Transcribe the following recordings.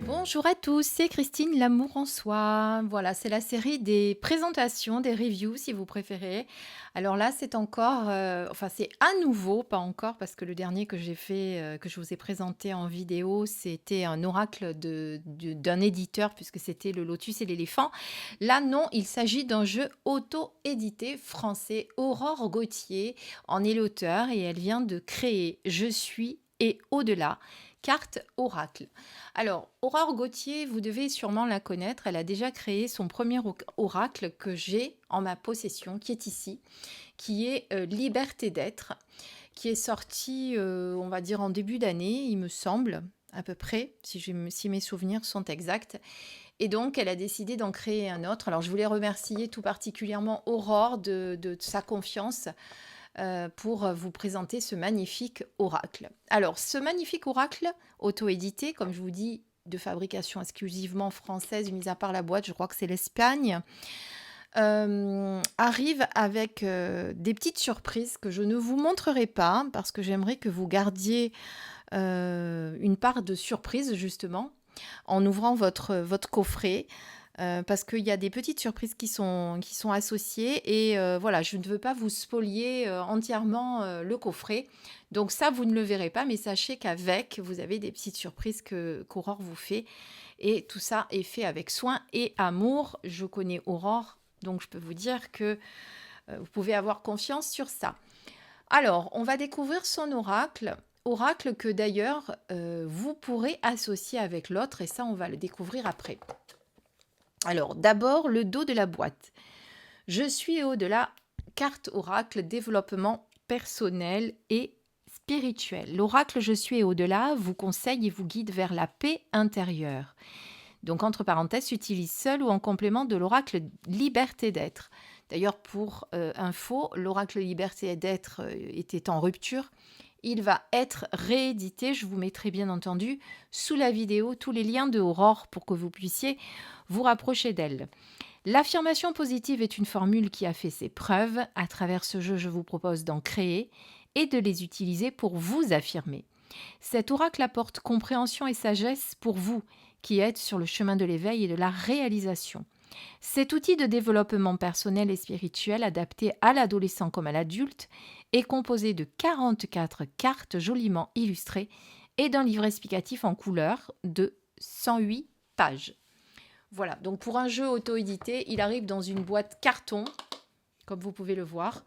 Bonjour à tous, c'est Christine L'Amour en Soi. Voilà, c'est la série des présentations, des reviews si vous préférez. Alors là, c'est encore, enfin c'est à nouveau, pas encore, parce que le dernier que j'ai fait, que je vous ai présenté en vidéo, c'était un oracle d'un éditeur, puisque c'était le lotus et l'éléphant. Là, non, il s'agit d'un jeu auto-édité français. Aurore Gauthier en est l'auteur et elle vient de créer Je suis et au-delà, carte oracle. Alors, Aurore Gauthier, vous devez sûrement la connaître. Elle a déjà créé son premier oracle que j'ai en ma possession, qui est ici, qui est Liberté d'être, qui est sorti, on va dire, en début d'année, il me semble, à peu près, si mes souvenirs sont exacts. Et donc, elle a décidé d'en créer un autre. Alors, je voulais remercier tout particulièrement Aurore de sa confiance pour vous présenter ce magnifique oracle. Alors, ce magnifique oracle auto-édité, comme je vous dis, de fabrication exclusivement française, mis à part la boîte, je crois que c'est l'Espagne, arrive avec des petites surprises que je ne vous montrerai pas parce que j'aimerais que vous gardiez une part de surprise justement en ouvrant votre coffret. Parce qu'il y a des petites surprises qui sont associées et voilà, je ne veux pas vous spolier entièrement le coffret. Donc ça, vous ne le verrez pas, mais sachez qu'avec, vous avez des petites surprises qu'Aurore vous fait. Et tout ça est fait avec soin et amour. Je connais Aurore, donc je peux vous dire que vous pouvez avoir confiance sur ça. Alors, on va découvrir son oracle. Oracle que d'ailleurs, vous pourrez associer avec l'autre, et ça, on va le découvrir après. Alors, d'abord, le dos de la boîte. Je suis au-delà, carte oracle, développement personnel et spirituel. L'oracle Je suis au-delà vous conseille et vous guide vers la paix intérieure. Donc, entre parenthèses, s'utilise seul ou en complément de l'oracle Liberté d'être. D'ailleurs, pour info, l'oracle Liberté d'être était en rupture. Il va être réédité. Je vous mettrai bien entendu sous la vidéo tous les liens de Aurore pour que vous puissiez vous rapprocher d'elle. L'affirmation positive est une formule qui a fait ses preuves. À travers ce jeu, je vous propose d'en créer et de les utiliser pour vous affirmer. Cet oracle apporte compréhension et sagesse pour vous qui êtes sur le chemin de l'éveil et de la réalisation. Cet outil de développement personnel et spirituel adapté à l'adolescent comme à l'adulte est composé de 44 cartes joliment illustrées et d'un livret explicatif en couleur de 108 pages. Voilà, donc pour un jeu auto-édité, il arrive dans une boîte carton, comme vous pouvez le voir,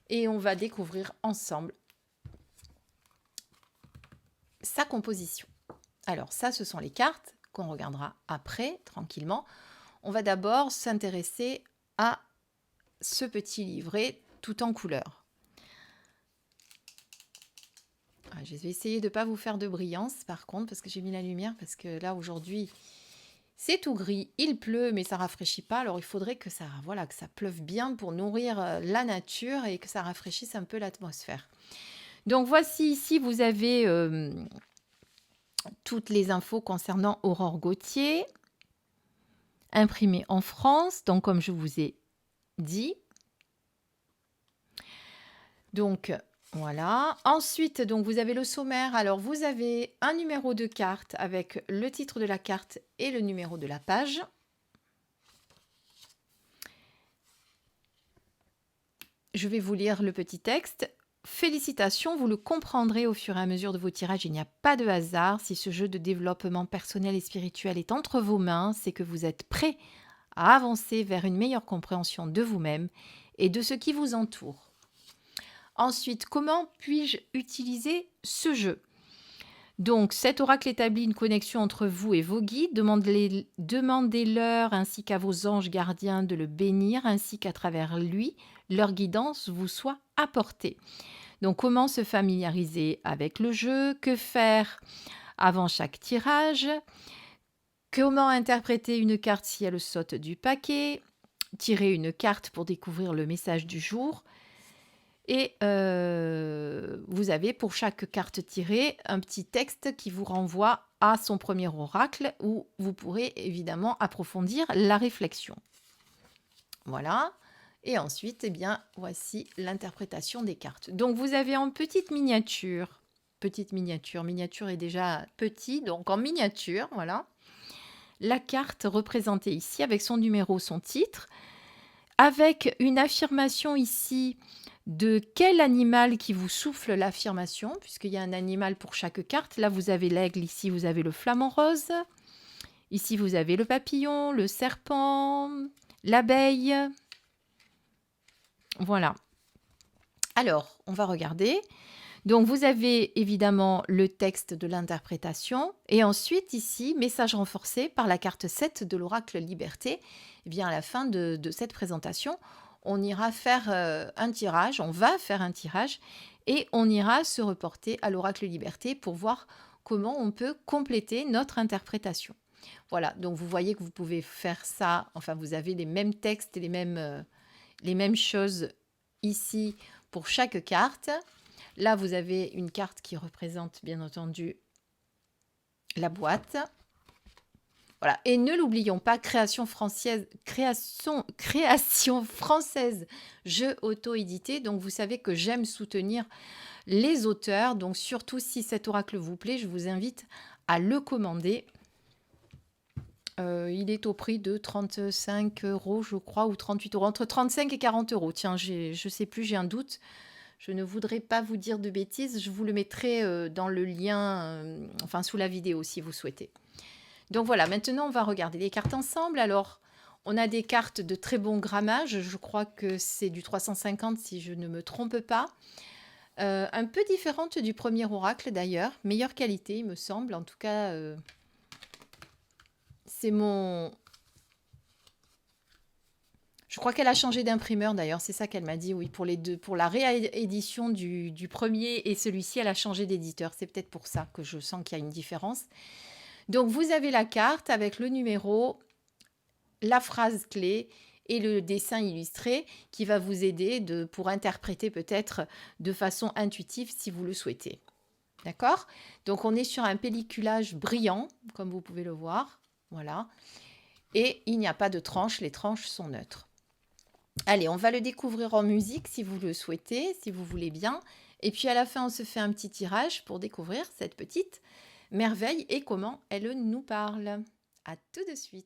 et on va découvrir ensemble sa composition. Alors ça, ce sont les cartes qu'on regardera après, tranquillement. On va d'abord s'intéresser à ce petit livret tout en couleur. Je vais essayer de ne pas vous faire de brillance par contre, parce que j'ai mis la lumière, parce que là aujourd'hui, c'est tout gris, il pleut, mais ça rafraîchit pas. Alors il faudrait que ça pleuve bien pour nourrir la nature et que ça rafraîchisse un peu l'atmosphère. Donc voici ici, vous avez toutes les infos concernant Aurore Gauthier, imprimées en France, donc comme je vous ai dit. Donc voilà. Ensuite, donc vous avez le sommaire. Alors vous avez un numéro de carte avec le titre de la carte et le numéro de la page. Je vais vous lire le petit texte. Félicitations, vous le comprendrez au fur et à mesure de vos tirages, il n'y a pas de hasard. Si ce jeu de développement personnel et spirituel est entre vos mains, c'est que vous êtes prêt à avancer vers une meilleure compréhension de vous-même et de ce qui vous entoure. Ensuite, comment puis-je utiliser ce jeu ? Donc, cet oracle établit une connexion entre vous et vos guides. Demandez-leur ainsi qu'à vos anges gardiens de le bénir, ainsi qu'à travers lui, leur guidance vous soit apportée. Donc, comment se familiariser avec le jeu ? Que faire avant chaque tirage ? Comment interpréter une carte si elle saute du paquet ? Tirer une carte pour découvrir le message du jour ? Et vous avez pour chaque carte tirée un petit texte qui vous renvoie à son premier oracle où vous pourrez évidemment approfondir la réflexion. Voilà. Et ensuite, eh bien, voici l'interprétation des cartes. Donc, vous avez en petite miniature. Miniature est déjà petit, donc en miniature, voilà. la carte représentée ici avec son numéro, son titre, avec une affirmation ici de quel animal qui vous souffle l'affirmation, puisqu'il y a un animal pour chaque carte. Là, vous avez l'aigle, ici, vous avez le flamant rose. Ici, vous avez le papillon, le serpent, l'abeille. Voilà. Alors, on va regarder. Donc, vous avez évidemment le texte de l'interprétation. Et ensuite, ici, message renforcé par la carte 7 de l'oracle Liberté. Eh bien, à la fin de cette présentation, on ira faire un tirage. On va faire un tirage et on ira se reporter à l'oracle Liberté pour voir comment on peut compléter notre interprétation. Voilà, donc vous voyez que vous pouvez faire ça. Enfin, vous avez les mêmes textes et les mêmes choses ici pour chaque carte. Là, vous avez une carte qui représente, bien entendu, la boîte. Voilà. Et ne l'oublions pas, création française, jeu auto-édité. Donc, vous savez que j'aime soutenir les auteurs. Donc, surtout si cet oracle vous plaît, je vous invite à le commander. Il est au prix de 35 €, je crois, ou 38 €, entre 35 et 40 €. Tiens, je ne sais plus, j'ai un doute. Je ne voudrais pas vous dire de bêtises. Je vous le mettrai dans le lien, enfin sous la vidéo si vous souhaitez. Donc voilà, maintenant on va regarder les cartes ensemble. Alors, on a des cartes de très bon grammage. Je crois que c'est du 350 si je ne me trompe pas. Un peu différente du premier oracle d'ailleurs. Meilleure qualité, il me semble. En tout cas, c'est mon... Je crois qu'elle a changé d'imprimeur d'ailleurs, c'est ça qu'elle m'a dit, oui, pour les deux, pour la réédition du premier et celui-ci, elle a changé d'éditeur. C'est peut-être pour ça que je sens qu'il y a une différence. Donc, vous avez la carte avec le numéro, la phrase clé et le dessin illustré qui va vous aider pour interpréter peut-être de façon intuitive si vous le souhaitez. D'accord? Donc, on est sur un pelliculage brillant, comme vous pouvez le voir. Voilà. Et il n'y a pas de tranches, les tranches sont neutres. Allez, on va le découvrir en musique si vous le souhaitez, si vous voulez bien. Et puis à la fin, on se fait un petit tirage pour découvrir cette petite merveille et comment elle nous parle. À tout de suite.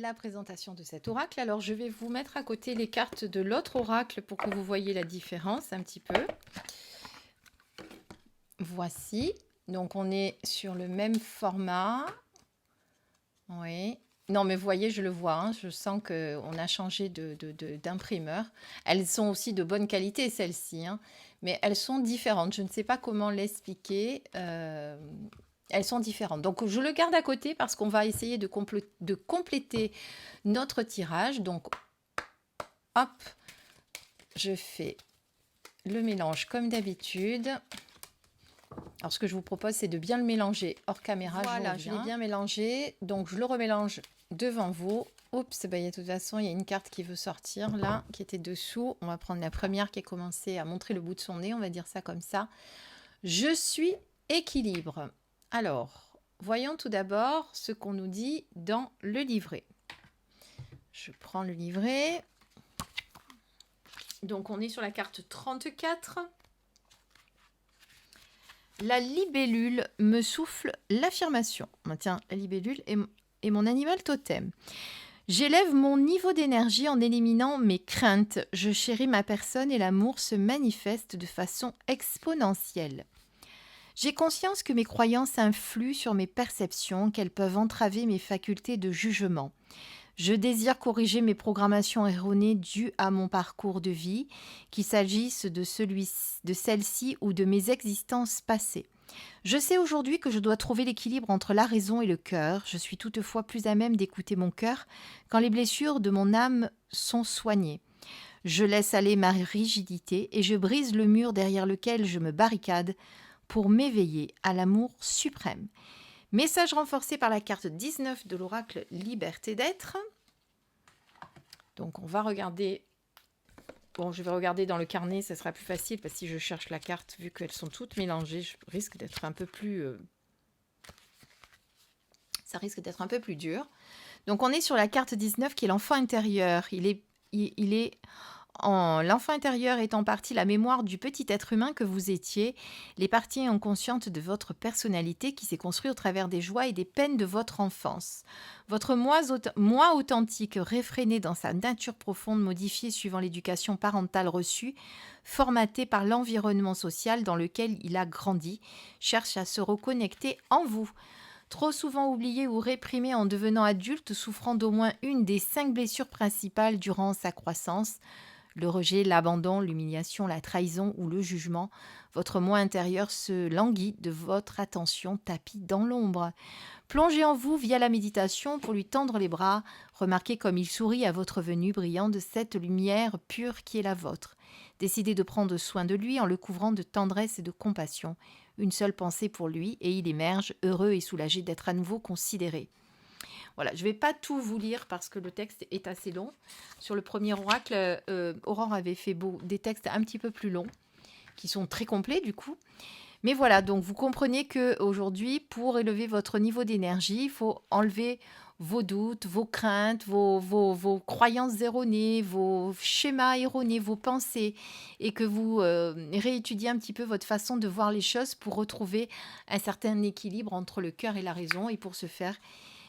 la présentation de cet oracle. Alors, je vais vous mettre à côté les cartes de l'autre oracle pour que vous voyez la différence un petit peu. Voici. Donc, on est sur le même format. Oui. Non, mais vous voyez, je le vois. Hein, je sens qu'on a changé d'imprimeur. Elles sont aussi de bonne qualité, celles-ci. Hein, mais elles sont différentes. Je ne sais pas comment l'expliquer. Elles sont différentes. Donc, je le garde à côté parce qu'on va essayer de compléter notre tirage. Donc, hop, je fais le mélange comme d'habitude. Alors, ce que je vous propose, c'est de bien le mélanger hors caméra. Voilà, je l'ai bien mélangé. Donc, je le remélange devant vous. Oups, bah, de toute façon, il y a une carte qui veut sortir là, qui était dessous. On va prendre la première qui a commencé à montrer le bout de son nez. On va dire ça comme ça. Je suis équilibre. Alors, voyons tout d'abord ce qu'on nous dit dans le livret. Je prends le livret. Donc, on est sur la carte 34. La libellule me souffle l'affirmation. Tiens, la libellule est mon animal totem. J'élève mon niveau d'énergie en éliminant mes craintes. Je chéris ma personne et l'amour se manifeste de façon exponentielle. J'ai conscience que mes croyances influent sur mes perceptions, qu'elles peuvent entraver mes facultés de jugement. Je désire corriger mes programmations erronées dues à mon parcours de vie, qu'il s'agisse de celle-ci ou de mes existences passées. Je sais aujourd'hui que je dois trouver l'équilibre entre la raison et le cœur. Je suis toutefois plus à même d'écouter mon cœur quand les blessures de mon âme sont soignées. Je laisse aller ma rigidité et je brise le mur derrière lequel je me barricade pour m'éveiller à l'amour suprême. Message renforcé par la carte 19 de l'oracle Liberté d'être. Donc, on va regarder. Bon, je vais regarder dans le carnet, ça sera plus facile parce que si je cherche la carte, vu qu'elles sont toutes mélangées, je risque d'être un peu plus. Ça risque d'être un peu plus dur. Donc, on est sur la carte 19 qui est l'enfant intérieur. L'enfant intérieur est en partie la mémoire du petit être humain que vous étiez, les parties inconscientes de votre personnalité qui s'est construite au travers des joies et des peines de votre enfance. Votre moi authentique, réfréné dans sa nature profonde, modifié suivant l'éducation parentale reçue, formaté par l'environnement social dans lequel il a grandi, cherche à se reconnecter en vous. Trop souvent oublié ou réprimé en devenant adulte, souffrant d'au moins une des 5 blessures principales durant sa croissance, le rejet, l'abandon, l'humiliation, la trahison ou le jugement, votre moi intérieur se languit de votre attention tapie dans l'ombre. Plongez en vous via la méditation pour lui tendre les bras, remarquez comme il sourit à votre venue, brillant de cette lumière pure qui est la vôtre. Décidez de prendre soin de lui en le couvrant de tendresse et de compassion. Une seule pensée pour lui et il émerge, heureux et soulagé d'être à nouveau considéré. Voilà, je ne vais pas tout vous lire parce que le texte est assez long. Sur le premier oracle, Aurore avait fait des textes un petit peu plus longs, qui sont très complets du coup. Mais voilà, donc vous comprenez qu'aujourd'hui, pour élever votre niveau d'énergie, il faut enlever vos doutes, vos craintes, vos croyances erronées, vos schémas erronés, vos pensées, et que vous réétudiez un petit peu votre façon de voir les choses pour retrouver un certain équilibre entre le cœur et la raison. Et pour ce faire,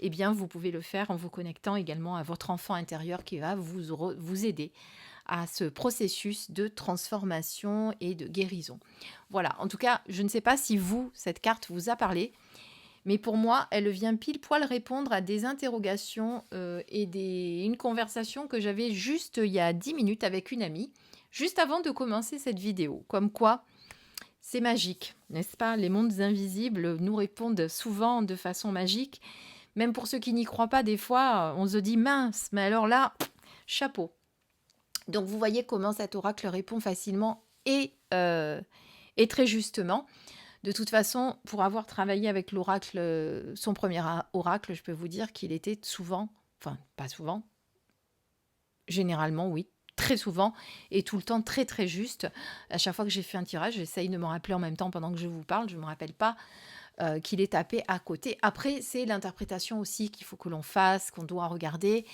eh bien, vous pouvez le faire en vous connectant également à votre enfant intérieur qui va vous aider à ce processus de transformation et de guérison. Voilà, en tout cas, je ne sais pas si cette carte vous a parlé, mais pour moi, elle vient pile poil répondre à des interrogations et une conversation que j'avais juste il y a 10 minutes avec une amie, juste avant de commencer cette vidéo. Comme quoi, c'est magique, n'est-ce pas? Les mondes invisibles nous répondent souvent de façon magique. Même pour ceux qui n'y croient pas, des fois, on se dit mince, mais alors là, chapeau. Donc, vous voyez comment cet oracle répond facilement et très justement. De toute façon, pour avoir travaillé avec l'oracle, son premier oracle, je peux vous dire qu'il était souvent, enfin, pas souvent, généralement, oui, très souvent et tout le temps très, très juste. À chaque fois que j'ai fait un tirage, j'essaye de me rappeler en même temps pendant que je vous parle, je ne me rappelle pas qu'il est tapé à côté. Après, c'est l'interprétation aussi qu'il faut que l'on fasse, qu'on doit regarder.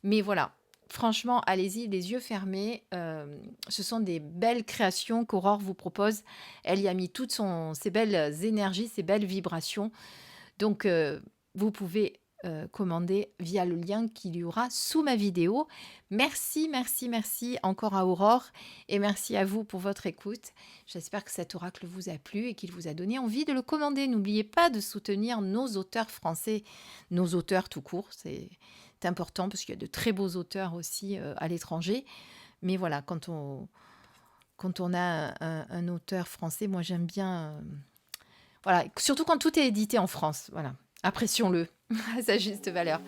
Mais voilà, franchement, allez-y, les yeux fermés. Ce sont des belles créations qu'Aurore vous propose. Elle y a mis toutes ses belles énergies, ses belles vibrations. Donc, vous pouvez commander via le lien qu'il y aura sous ma vidéo. Merci, merci, merci encore à Aurore et merci à vous pour votre écoute. J'espère que cet oracle vous a plu et qu'il vous a donné envie de le commander. N'oubliez pas de soutenir nos auteurs français, nos auteurs tout court. C'est important parce qu'il y a de très beaux auteurs aussi à l'étranger. Mais voilà, quand on a un auteur français, moi j'aime bien... voilà, surtout quand tout est édité en France. Voilà, apprécions-le à sa juste valeur.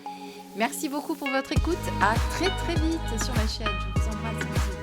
Merci beaucoup pour votre écoute. À très très vite sur ma chaîne. Je vous embrasse.